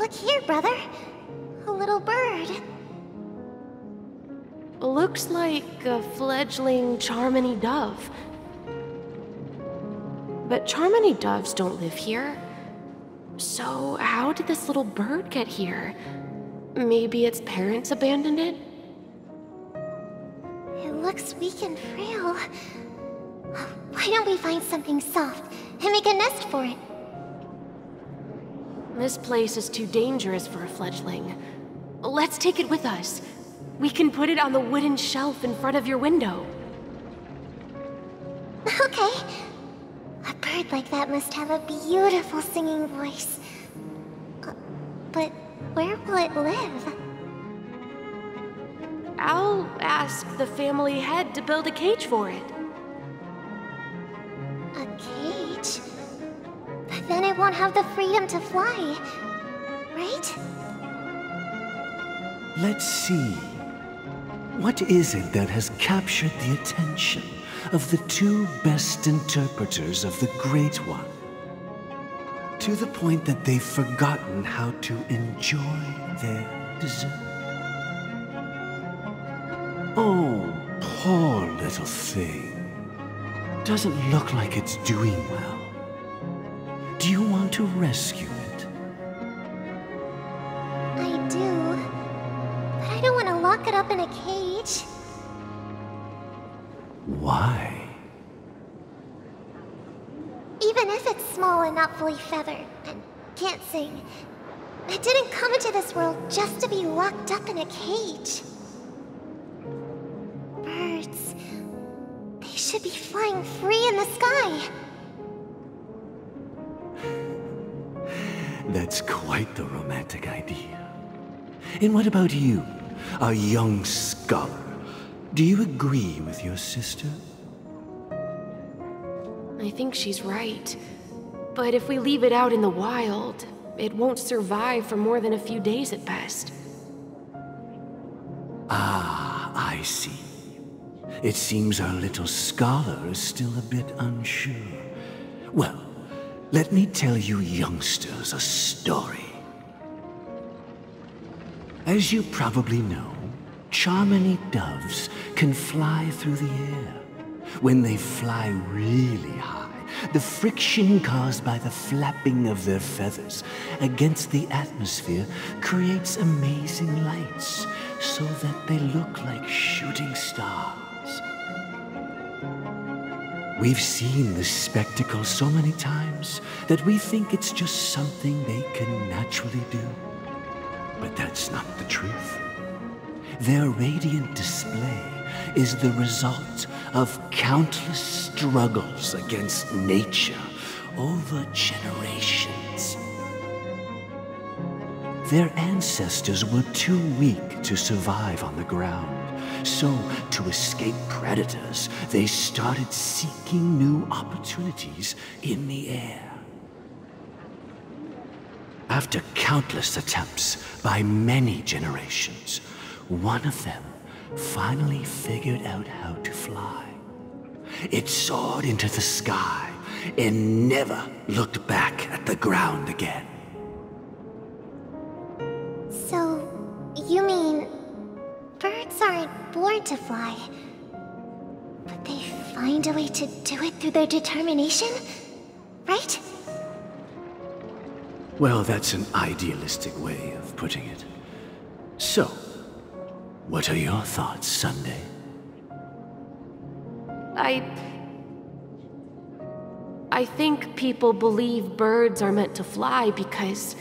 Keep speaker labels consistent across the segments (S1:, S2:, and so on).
S1: Look here, brother. A little bird.
S2: Looks like a fledgling Charmony dove. But Charmony doves don't live here. So how did this little bird get here? Maybe its parents abandoned it?
S1: It looks weak and frail. Why don't we find something soft and make a nest for it?
S2: This place is too dangerous for a fledgling. Let's take it with us. We can put it on the wooden shelf in front of your window.
S1: Okay. A bird like that must have a beautiful singing voice. But where will it live?
S2: I'll ask the family head to build a cage for it.
S1: A cage? But then it won't have the freedom to fly, right?
S3: Let's see. What is it that has captured the attention of the two best interpreters of the Great One? To the point that they've forgotten how to enjoy their dessert. Oh, poor little thing. Doesn't look like it's doing well. Do you want to rescue it?
S1: I do. But I don't want to lock it up in a cage.
S3: Why?
S1: Even if it's small and not fully feathered, and can't sing, it didn't come into this world just to be locked up in a cage. Birds, they should be flying free in the sky.
S3: That's quite the romantic idea. And what about you, a young scholar? Do you agree with your sister?
S2: I think she's right. But if we leave it out in the wild, it won't survive for more than a few days at best.
S3: Ah, I see. It seems our little scholar is still a bit unsure. Well, let me tell you youngsters a story. As you probably know, Charmony doves can fly through the air. When they fly really high, the friction caused by the flapping of their feathers against the atmosphere creates amazing lights, so that they look like shooting stars. We've seen this spectacle so many times that we think it's just something they can naturally do. But that's not the truth. Their radiant display is the result of countless struggles against nature over generations. Their ancestors were too weak to survive on the ground, so to escape predators, they started seeking new opportunities in the air. After countless attempts by many generations, one of them finally figured out how to fly. It soared into the sky and never looked back at the ground again.
S1: So, you mean birds aren't born to fly, but they find a way to do it through their determination, right?
S3: Well, that's an idealistic way of putting it. So, what are your thoughts, Sunday?
S2: I think people believe birds are meant to fly because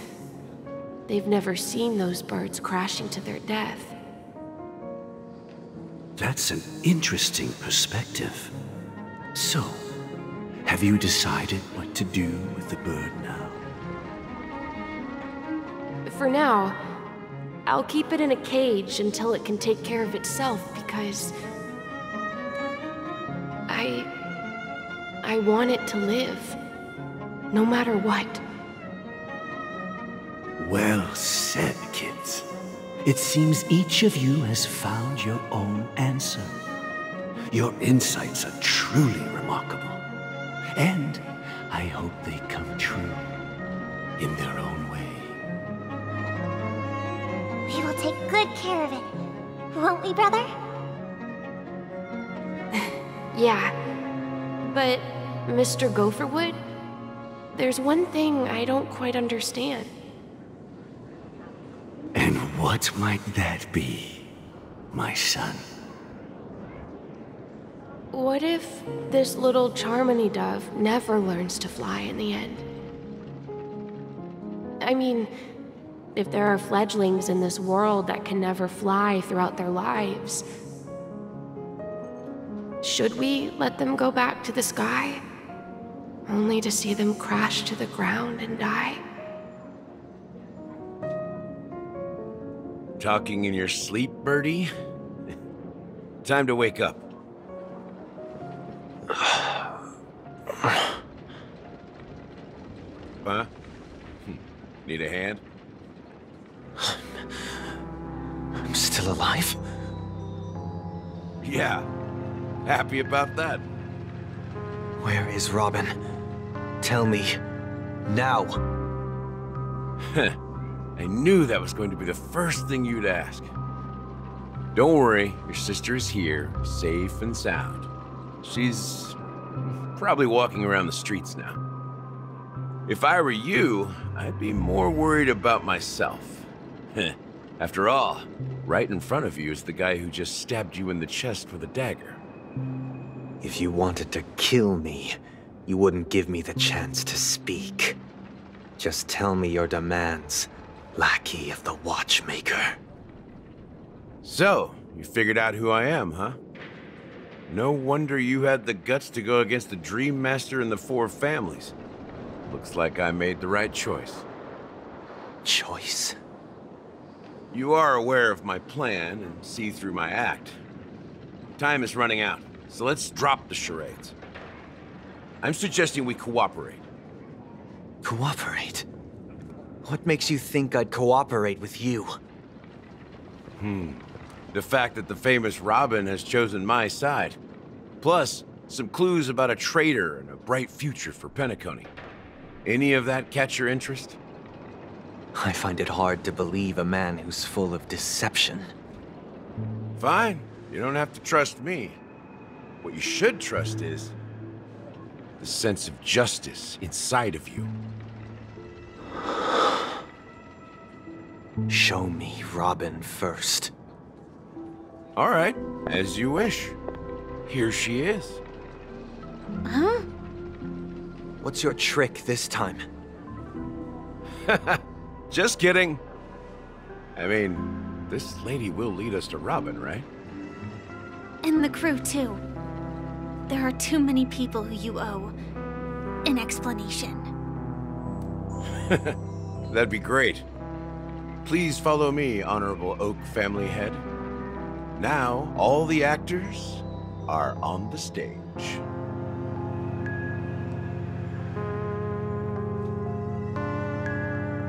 S2: they've never seen those birds crashing to their death.
S3: That's an interesting perspective. So, have you decided what to do with the bird now?
S2: For now, I'll keep it in a cage until it can take care of itself because I want it to live, no matter what.
S3: Well said, kids. It seems each of you has found your own answer. Your insights are truly remarkable. And I hope they come true in their own way.
S1: take good care of it. Won't we, brother?
S2: Yeah. But, Mr. Gopherwood, there's one thing I don't quite understand.
S3: And what might that be, my son?
S2: What if this little Charmony dove never learns to fly in the end? I mean, if there are fledglings in this world that can never fly throughout their lives, should we let them go back to the sky, only to see them crash to the ground and die?
S4: Talking in your sleep, Birdie? Time to wake up. Huh? Need a hand?
S5: I'm still alive?
S4: Yeah. Happy about that?
S5: Where is Robin? Tell me. Now.
S4: I knew that was going to be the first thing you'd ask. Don't worry, your sister is here, safe and sound. She's probably walking around the streets now. If I were you, I'd be more worried about myself. After all, right in front of you is the guy who just stabbed you in the chest with a dagger.
S5: If you wanted to kill me, you wouldn't give me the chance to speak. Just tell me your demands, lackey of the Watchmaker.
S4: So, you figured out who I am, huh? No wonder you had the guts to go against the Dream Master and the Four Families. Looks like I made the right choice.
S5: Choice?
S4: You are aware of my plan and see through my act. Time is running out, so let's drop the charades. I'm suggesting we cooperate.
S5: Cooperate? What makes you think I'd cooperate with you?
S4: The fact that the famous Robin has chosen my side. Plus, some clues about a traitor and a bright future for Penacony. Any of that catch your interest?
S5: I find it hard to believe a man who's full of deception.
S4: Fine. You don't have to trust me. What you should trust is the sense of justice inside of you.
S5: Show me Robin first.
S4: All right, as you wish. Here she is.
S1: Huh?
S5: What's your trick this time?
S4: Just kidding. I mean, this lady will lead us to Robin, right?
S6: And the crew, too. There are too many people who you owe an explanation.
S4: That'd be great. Please follow me, Honorable Oak family head. Now, all the actors are on the stage.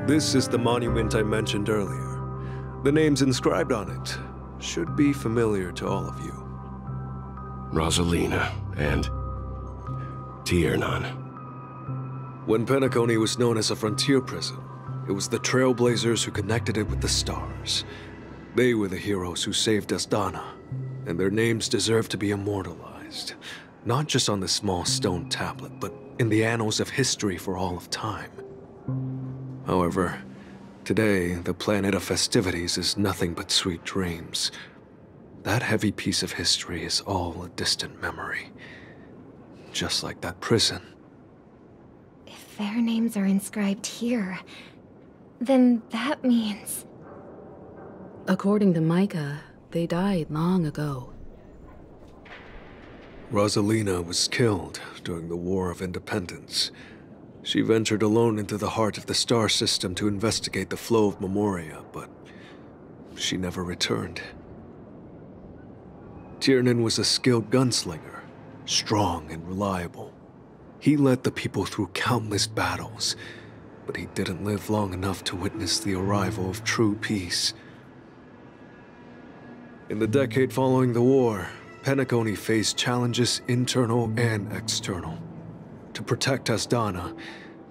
S7: This is the monument I mentioned earlier. The names inscribed on it should be familiar to all of you.
S8: Rosalina and Tiernan.
S7: When Penacony was known as a frontier prison, it was the Trailblazers who connected it with the stars. They were the heroes who saved Asdana, and their names deserve to be immortalized. Not just on this small stone tablet, but in the annals of history for all of time. However, today, the planet of festivities is nothing but sweet dreams. That heavy piece of history is all a distant memory. Just like that prison.
S9: If their names are inscribed here, then that means...
S10: According to Micah, they died long ago.
S7: Rosalina was killed during the War of Independence. She ventured alone into the heart of the star system to investigate the flow of Memoria, but she never returned. Tiernan was a skilled gunslinger, strong and reliable. He led the people through countless battles, but he didn't live long enough to witness the arrival of true peace. In the decade following the war, Penacony faced challenges internal and external. To protect Asdana,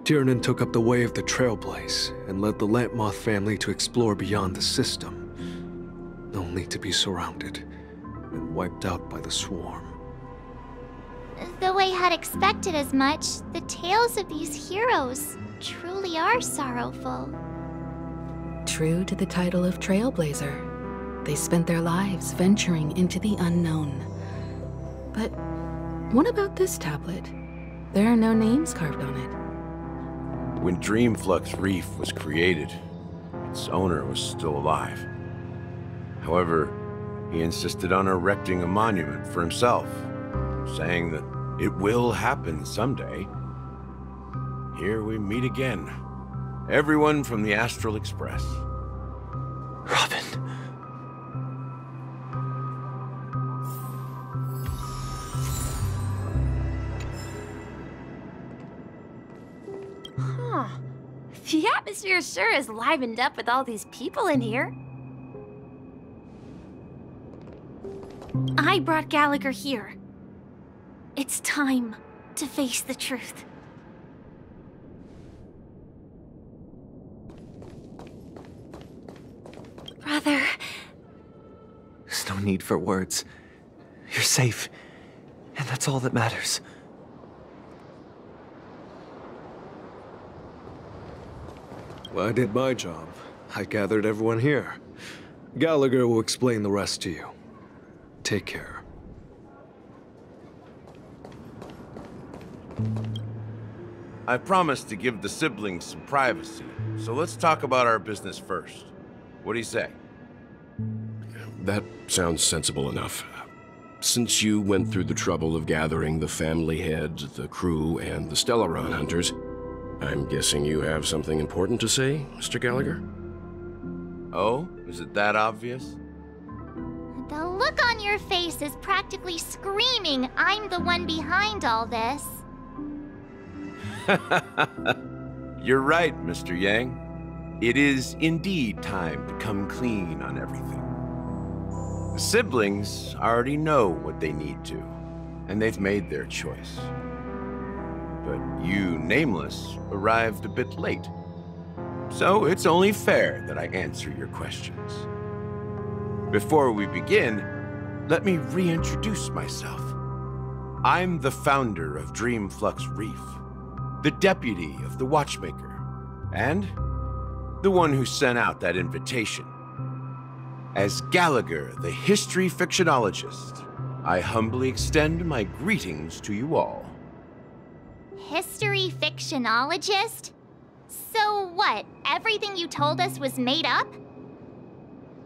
S7: Tiernan took up the way of the Trailblaze and led the Lampmoth family to explore beyond the system. only to be surrounded and wiped out by the swarm.
S1: Though I had expected as much, the tales of these heroes truly are sorrowful.
S10: True to the title of Trailblazer, they spent their lives venturing into the unknown. But what about this tablet? There are no names carved on it.
S4: When Dreamflux Reef was created, its owner was still alive. However, he insisted on erecting a monument for himself, saying that it will happen someday. Here we meet again. Everyone from the Astral Express.
S5: Robin.
S6: Huh. The atmosphere sure is livened up with all these people in here. I brought Gallagher here. It's time to face the truth.
S1: Brother...
S5: There's no need for words. You're safe, and that's all that matters.
S7: Well, I did my job. I gathered everyone here. Gallagher will explain the rest to you. Take care.
S4: I promised to give the siblings some privacy, so let's talk about our business first. What do you say?
S8: That sounds sensible enough. Since you went through the trouble of gathering the family heads, the crew, and the Stellaron hunters, I'm guessing you have something important to say, Mr. Gallagher?
S4: Oh? Is it that obvious?
S1: The look on your face is practically screaming I'm the one behind all this.
S4: You're right, Mr. Yang. It is indeed time to come clean on everything. The siblings already know what they need to, and they've made their choice. But you, Nameless, arrived a bit late. So it's only fair that I answer your questions. Before we begin, let me reintroduce myself. I'm the founder of Dreamflux Reef, the deputy of the Watchmaker, and the one who sent out that invitation. As Gallagher, the history fictionologist, I humbly extend my greetings to you all.
S1: History fictionologist? So what, everything you told us was made up?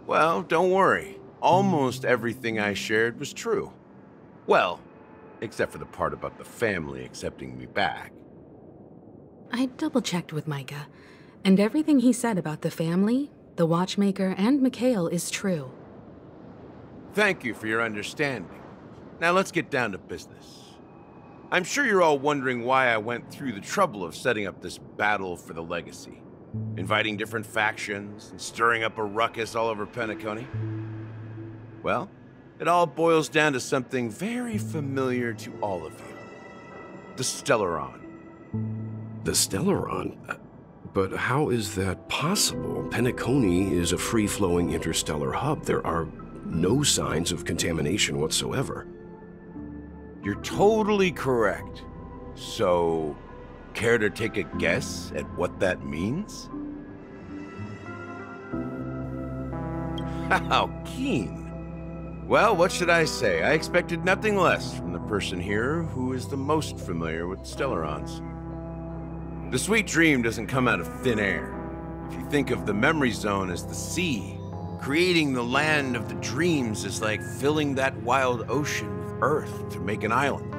S4: Well, don't worry. Almost everything I shared was true. Well, except for the part about the family accepting me back.
S10: I double-checked with Micah, and everything he said about the family, the Watchmaker, and Mikhail is true.
S4: Thank you for your understanding. Now let's get down to business. I'm sure you're all wondering why I went through the trouble of setting up this battle for the legacy, inviting different factions and stirring up a ruckus all over Penacony. Well, it all boils down to something very familiar to all of you. The Stellaron.
S8: The Stellaron? But how is that possible? Penacony is a free-flowing interstellar hub. There are no signs of contamination whatsoever.
S4: You're totally correct. So, care to take a guess at what that means? How keen. Well, what should I say? I expected nothing less from the person here who is the most familiar with Stellarons. The sweet dream doesn't come out of thin air. If you think of the memory zone as the sea, creating the land of the dreams is like filling that wild ocean with earth to make an island.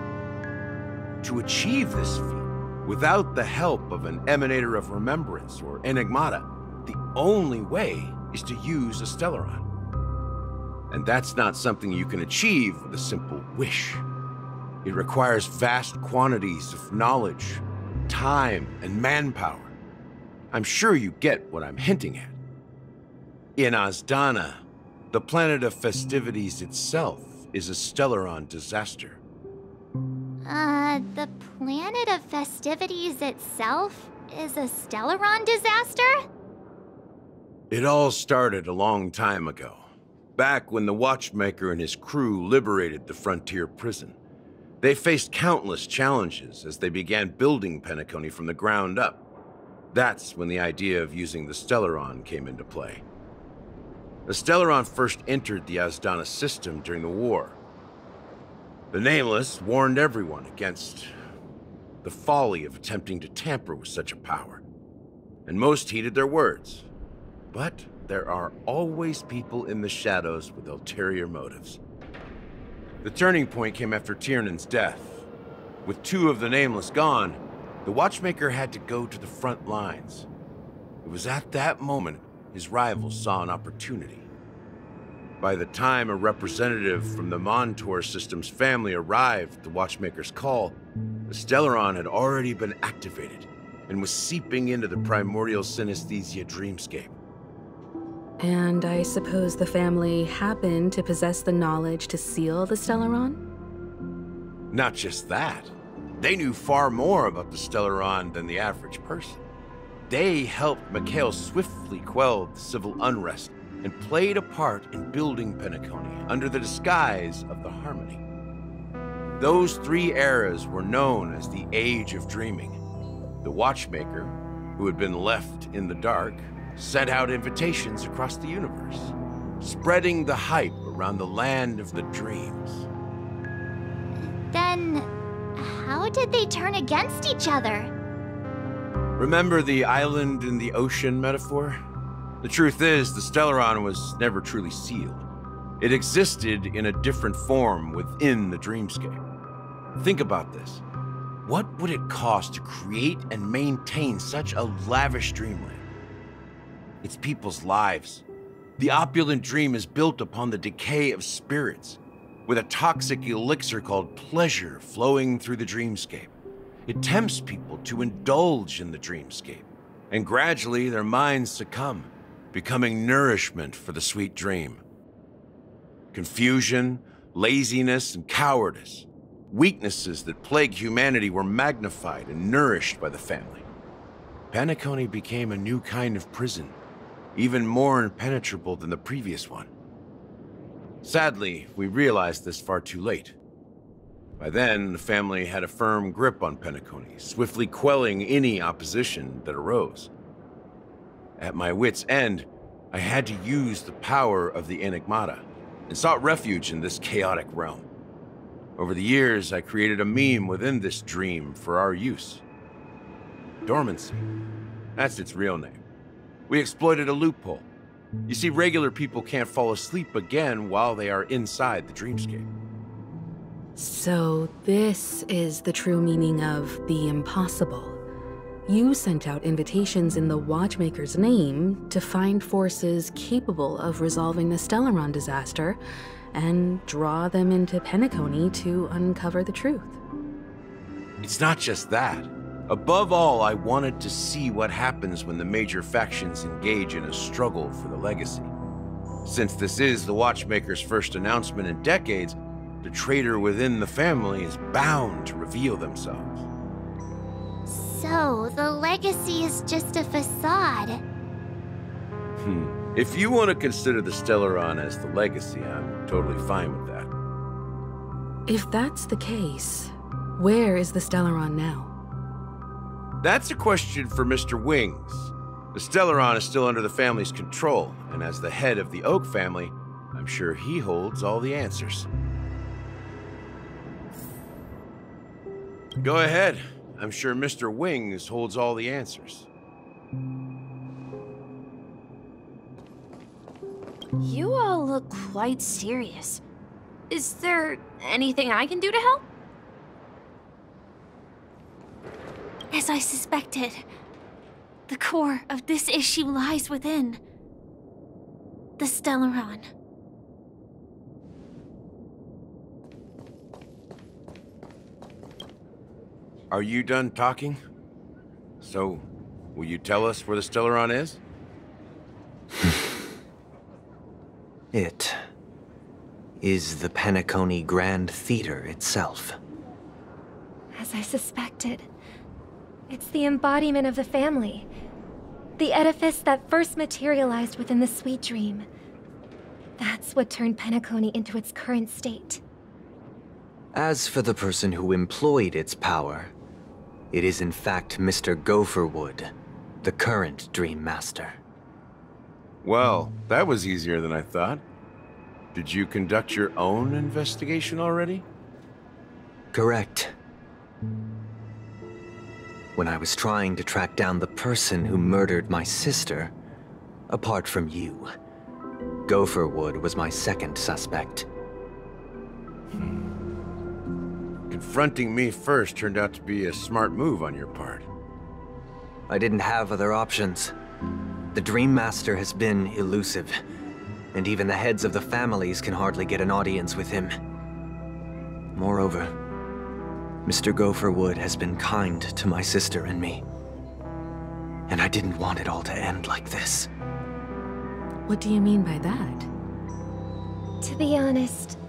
S4: To achieve this feat, without the help of an emanator of remembrance or enigmata, the only way is to use a Stellaron. And that's not something you can achieve with a simple wish. It requires vast quantities of knowledge, time, and manpower. I'm sure you get what I'm hinting at. In Azdana, the planet of festivities itself is a Stellaron disaster.
S1: The planet of festivities itself is a Stellaron disaster?
S4: It all started a long time ago. back when the Watchmaker and his crew liberated the frontier prison. They faced countless challenges as they began building Penacony from the ground up. That's when the idea of using the Stellaron came into play. The Stellaron first entered the Asdana system during the war. The Nameless warned everyone against the folly of attempting to tamper with such a power, and most heeded their words. But there are always people in the shadows with ulterior motives. The turning point came after Tiernan's death. With 2 of the Nameless gone, the Watchmaker had to go to the front lines. It was at that moment his rivals saw an opportunity. By the time a representative from the Montour System's family arrived at the Watchmaker's call, the Stellaron had already been activated and was seeping into the primordial synesthesia dreamscape.
S10: And I suppose the family happened to possess the knowledge to seal the Stellaron?
S4: Not just that. They knew far more about the Stellaron than the average person. They helped Mikhail swiftly quell the civil unrest and played a part in building Penacony under the disguise of the Harmony. Those 3 eras were known as the Age of Dreaming. The Watchmaker, who had been left in the dark, sent out invitations across the universe, spreading the hype around the land of the dreams.
S1: Then, how did they turn against each other?
S4: Remember the island in the ocean metaphor? The truth is, the Stellaron was never truly sealed. It existed in a different form within the dreamscape. Think about this. What would it cost to create and maintain such a lavish dreamland? It's people's lives. The opulent dream is built upon the decay of spirits, with a toxic elixir called pleasure flowing through the dreamscape. It tempts people to indulge in the dreamscape, and gradually their minds succumb, becoming nourishment for the sweet dream. Confusion, laziness, and cowardice, weaknesses that plague humanity, were magnified and nourished by the family. Penacony became a new kind of prison, even more impenetrable than the previous one. Sadly, we realized this far too late. By then, the family had a firm grip on Penacony, swiftly quelling any opposition that arose. At my wit's end, I had to use the power of the Enigmata, and sought refuge in this chaotic realm. Over the years, I created a meme within this dream for our use. Dormancy. That's its real name. We exploited a loophole. You see, regular people can't fall asleep again while they are inside the dreamscape.
S10: So this is the true meaning of the impossible. You sent out invitations in the Watchmaker's name to find forces capable of resolving the Stellaron disaster and draw them into Penacony to uncover the truth.
S4: It's not just that. Above all, I wanted to see what happens when the major factions engage in a struggle for the legacy. Since this is the Watchmaker's first announcement in decades, the traitor within the family is bound to reveal themselves.
S1: So, the legacy is just a facade.
S4: If you want to consider the Stellaron as the legacy, I'm totally fine with that.
S10: If that's the case, where is the Stellaron now?
S4: That's a question for Mr. Wings. The Stellaron is still under the family's control, and as the head of the Oak family, I'm sure he holds all the answers. Go ahead. I'm sure Mr. Wings holds all the answers.
S2: You all look quite serious. Is there anything I can do to help?
S6: As I suspected, the core of this issue lies within the Stellaron.
S4: Are you done talking? So, will you tell us where the Stellaron is?
S5: It is the Penacony Grand Theater itself.
S9: As I suspected, it's the embodiment of the family. The edifice that first materialized within the sweet dream. That's what turned Penacony into its current state.
S5: As for the person who employed its power, it is in fact Mr. Gopherwood, the current Dream Master.
S4: Well, that was easier than I thought. Did you conduct your own investigation already?
S5: Correct. When I was trying to track down the person who murdered my sister, apart from you, Gopherwood was my second suspect.
S4: Confronting me first turned out to be a smart move on your part.
S5: I didn't have other options. The Dream Master has been elusive, and even the heads of the families can hardly get an audience with him. Moreover, Mr. Gopherwood has been kind to my sister and me. And I didn't want it all to end like this.
S10: What do you mean by that?
S9: To be honest,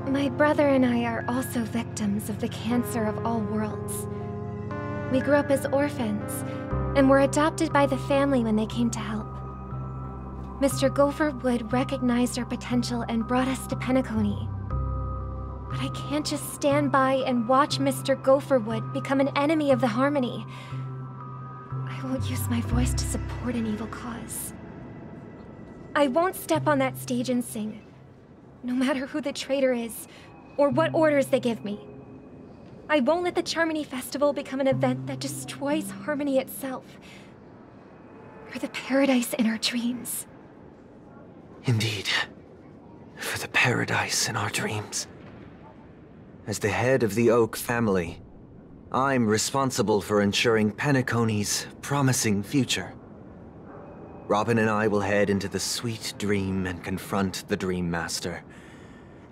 S9: my brother and I are also victims of the cancer of all worlds. We grew up as orphans, and were adopted by the family when they came to help. Mr. Gopherwood recognized our potential and brought us to Penacony. But I can't just stand by and watch Mr. Gopherwood become an enemy of the Harmony. I won't use my voice to support an evil cause. I won't step on that stage and sing, no matter who the traitor is, or what orders they give me. I won't let the Charmony Festival become an event that destroys Harmony itself, or the paradise in our dreams.
S5: Indeed. For the paradise in our dreams. As the head of the Oak family, I'm responsible for ensuring Penacony's promising future. Robin and I will head into the Sweet Dream and confront the Dream Master.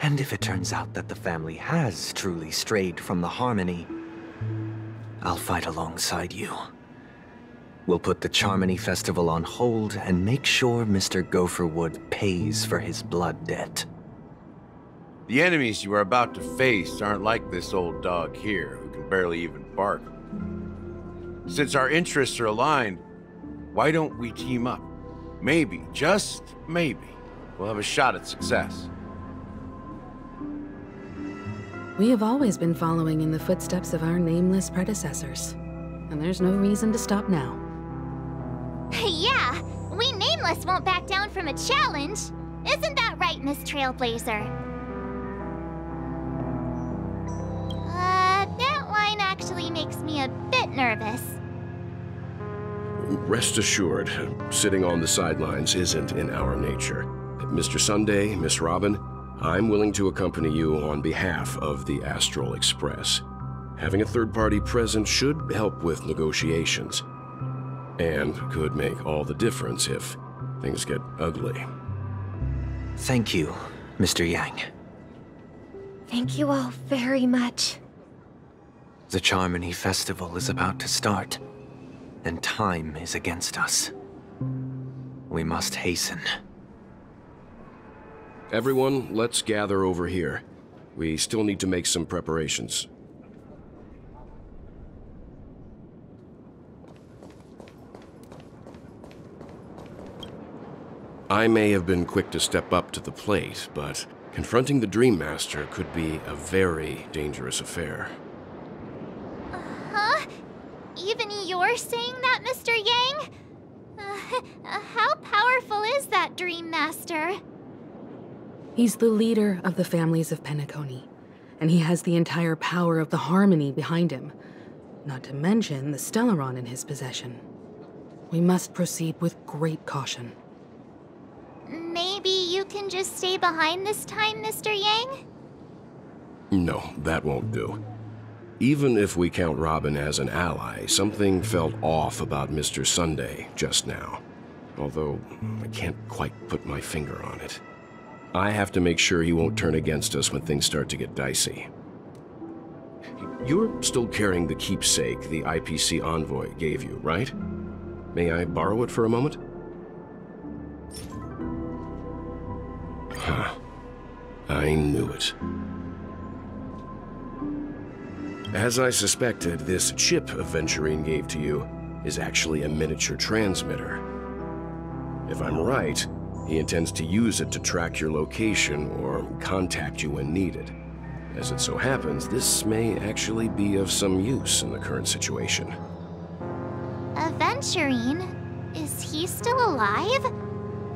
S5: And if it turns out that the family has truly strayed from the Harmony, I'll fight alongside you. We'll put the Charmony Festival on hold and make sure Mr. Gopherwood pays for his blood debt.
S4: The enemies you are about to face aren't like this old dog here, who can barely even bark. Since our interests are aligned, why don't we team up? Maybe, just maybe, we'll have a shot at success.
S10: We have always been following in the footsteps of our nameless predecessors, and there's no reason to stop now.
S1: Yeah, we Nameless won't back down from a challenge. Isn't that right, Miss Trailblazer? That line actually makes me a bit nervous.
S8: Rest assured, sitting on the sidelines isn't in our nature. Mr. Sunday, Miss Robin, I'm willing to accompany you on behalf of the Astral Express. Having a third party present should help with negotiations, and could make all the difference if things get ugly.
S5: Thank you, Mr. Yang.
S9: Thank you all very much.
S5: The Charmony Festival is about to start, and time is against us. We must hasten.
S8: Everyone, let's gather over here. We still need to make some preparations. I may have been quick to step up to the plate, but confronting the Dream Master could be a very dangerous affair.
S1: Huh? Even you're saying that, Mr. Yang? How powerful is that Dream Master?
S10: He's the leader of the families of Penacony, and he has the entire power of the Harmony behind him, not to mention the Stellaron in his possession. We must proceed with great caution.
S1: Maybe you can just stay behind this time, Mr. Yang?
S8: No, that won't do. Even if we count Robin as an ally, something felt off about Mr. Sunday just now. Although, I can't quite put my finger on it. I have to make sure he won't turn against us when things start to get dicey. You're still carrying the keepsake the IPC envoy gave you, right? May I borrow it for a moment? Huh. I knew it. As I suspected, this chip Aventurine gave to you is actually a miniature transmitter. If I'm right, He intends to use it to track your location or contact you when needed. As it so happens, this may actually be of some use in the current situation.
S1: Aventurine? Is he still alive?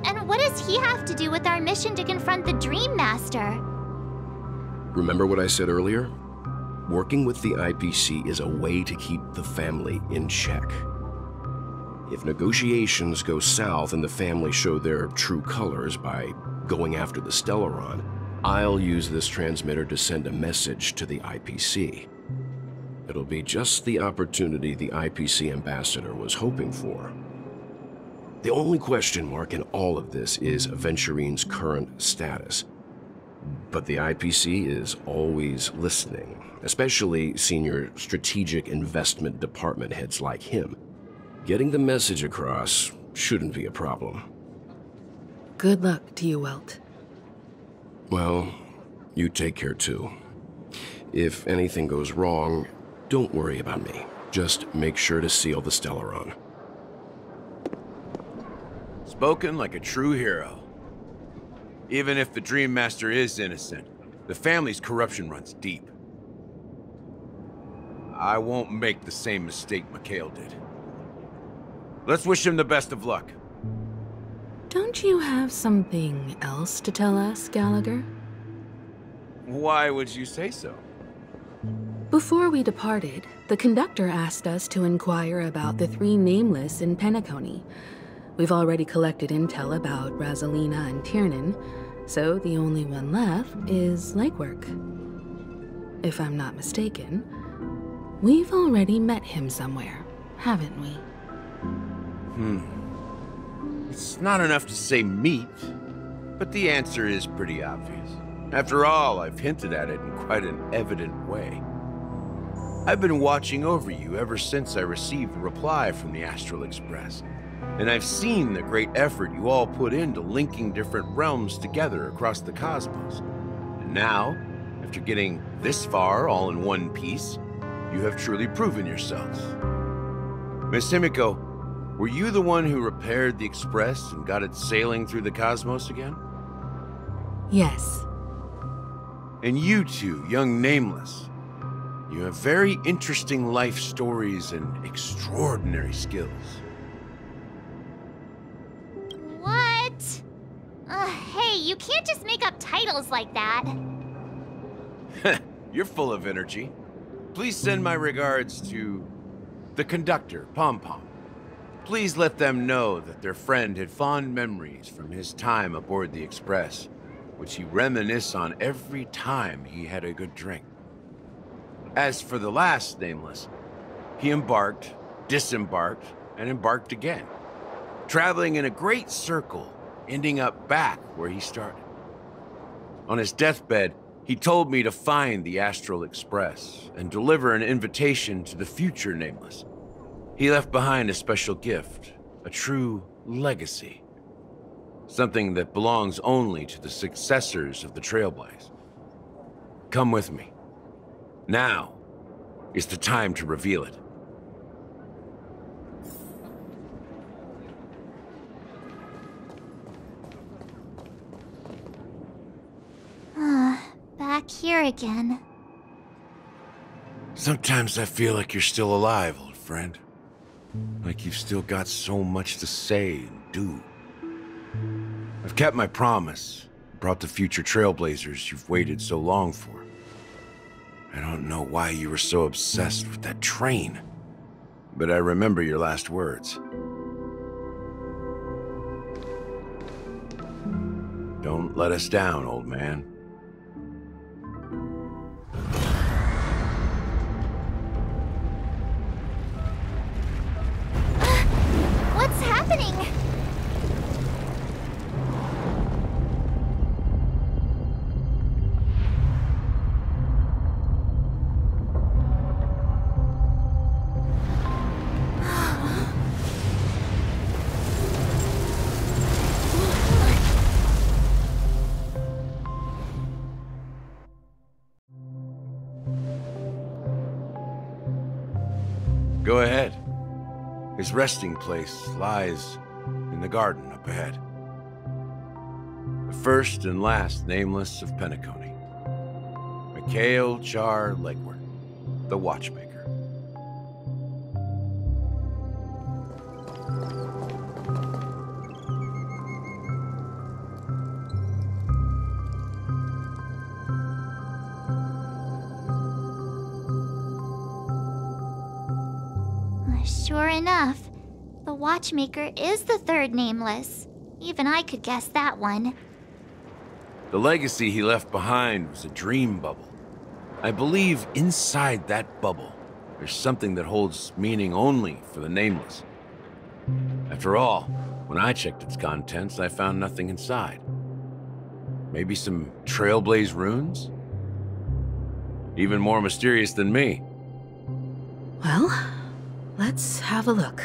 S1: And what does he have to do with our mission to confront the Dream Master?
S8: Remember what I said earlier? Working with the IPC is a way to keep the family in check. If negotiations go south and the family show their true colors by going after the Stellaron, I'll use this transmitter to send a message to the IPC. It'll be just the opportunity the IPC ambassador was hoping for. The only question mark in all of this is Aventurine's current status. But the IPC is always listening, especially senior strategic investment department heads like him. Getting the message across shouldn't be a problem.
S10: Good luck to you, Welt.
S8: Well, you take care too. If anything goes wrong, don't worry about me. Just make sure to seal the Stellaron.
S4: Spoken like a true hero. Even if the Dream Master is innocent, the family's corruption runs deep. I won't make the same mistake Mikhail did. Let's wish him the best of luck.
S10: Don't you have something else to tell us, Gallagher?
S4: Why would you say so?
S10: Before we departed, the conductor asked us to inquire about the 3 nameless in Penacony. We've already collected intel about Rosalina and Tiernan, so the only one left is legwork. If I'm not mistaken, we've already met him somewhere, haven't we?
S4: It's not enough to say meet, but the answer is pretty obvious. After all, I've hinted at it in quite an evident way. I've been watching over you ever since I received the reply from the Astral Express, and I've seen the great effort you all put into linking different realms together across the cosmos. And now, after getting this far all in one piece, you have truly proven yourselves. Miss Himiko, were you the one who repaired the Express and got it sailing through the cosmos again?
S10: Yes.
S4: And you two, young Nameless, you have very interesting life stories and extraordinary skills.
S1: What? Hey, you can't just make up titles like that.
S4: You're full of energy. Please send my regards to the conductor, Pom Pom. Please let them know that their friend had fond memories from his time aboard the Express, which he reminisced on every time he had a good drink. As for the last Nameless, he embarked, disembarked, and embarked again, traveling in a great circle, ending up back where he started. On his deathbed, he told me to find the Astral Express and deliver an invitation to the future Nameless. He left behind a special gift, a true legacy. Something that belongs only to the successors of the Trailblaze. Come with me. Now is the time to reveal it.
S1: Back here again.
S4: Sometimes I feel like you're still alive, old friend. Like you've still got so much to say and do. I've kept my promise, brought the future Trailblazers you've waited so long for. I don't know why you were so obsessed with that train, but I remember your last words. Don't let us down, old man.
S1: What's happening?
S4: Go ahead. His resting place lies in the garden up ahead. The first and last nameless of Penacony. Mikhail Char Legward, the Watchmaker.
S1: Sure enough, the Watchmaker is the third nameless. Even I could guess that one.
S4: The legacy he left behind was a dream bubble. I believe inside that bubble, there's something that holds meaning only for the nameless. After all, when I checked its contents, I found nothing inside. Maybe some Trailblaze runes? Even more mysterious than me.
S10: Well, let's have a look.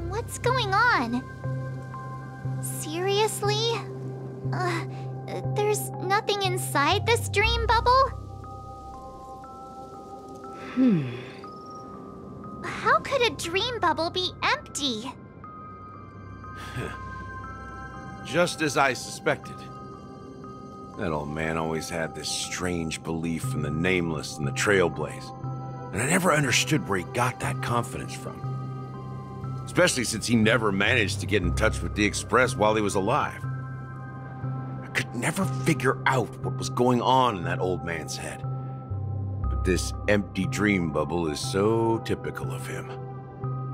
S1: What's going on? Seriously? There's nothing inside this dream bubble? How could a dream bubble be empty?
S4: Just as I suspected. That old man always had this strange belief in the nameless and the Trailblaze, and I never understood where he got that confidence from. Especially since he never managed to get in touch with the Express while he was alive. I could never figure out what was going on in that old man's head. But this empty dream bubble is so typical of him.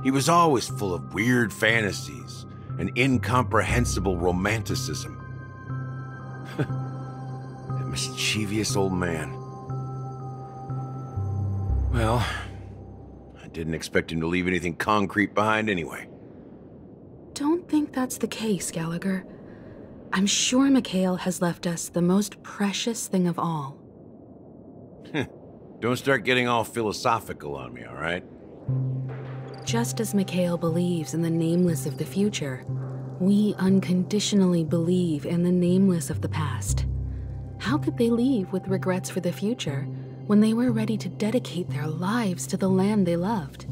S4: He was always full of weird fantasies and incomprehensible romanticism. That mischievous old man. Well, didn't expect him to leave anything concrete behind anyway.
S10: Don't think that's the case, Gallagher. I'm sure Mikhail has left us the most precious thing of all.
S4: Don't start getting all philosophical on me, all right?
S10: Just as Mikhail believes in the nameless of the future, we unconditionally believe in the nameless of the past. How could they leave with regrets for the future when they were ready to dedicate their lives to the land they loved?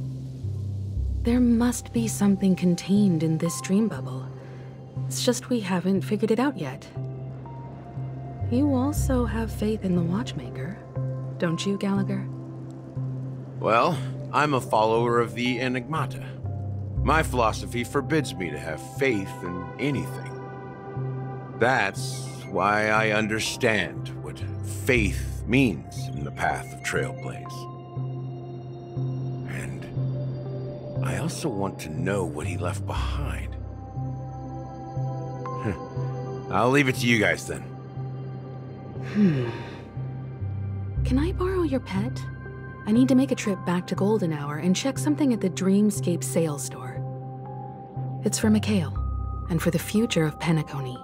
S10: There must be something contained in this dream bubble. It's just we haven't figured it out yet. You also have faith in the Watchmaker, don't you, Gallagher?
S4: Well, I'm a follower of the Enigmata. My philosophy forbids me to have faith in anything. That's why I understand what faith means in the path of Trailblaze. And I also want to know what he left behind. I'll leave it to you guys then.
S10: Can I borrow your pet? I need to make a trip back to Golden Hour and check something at the Dreamscape sales store. It's for Mikhail, and for the future of Penacony.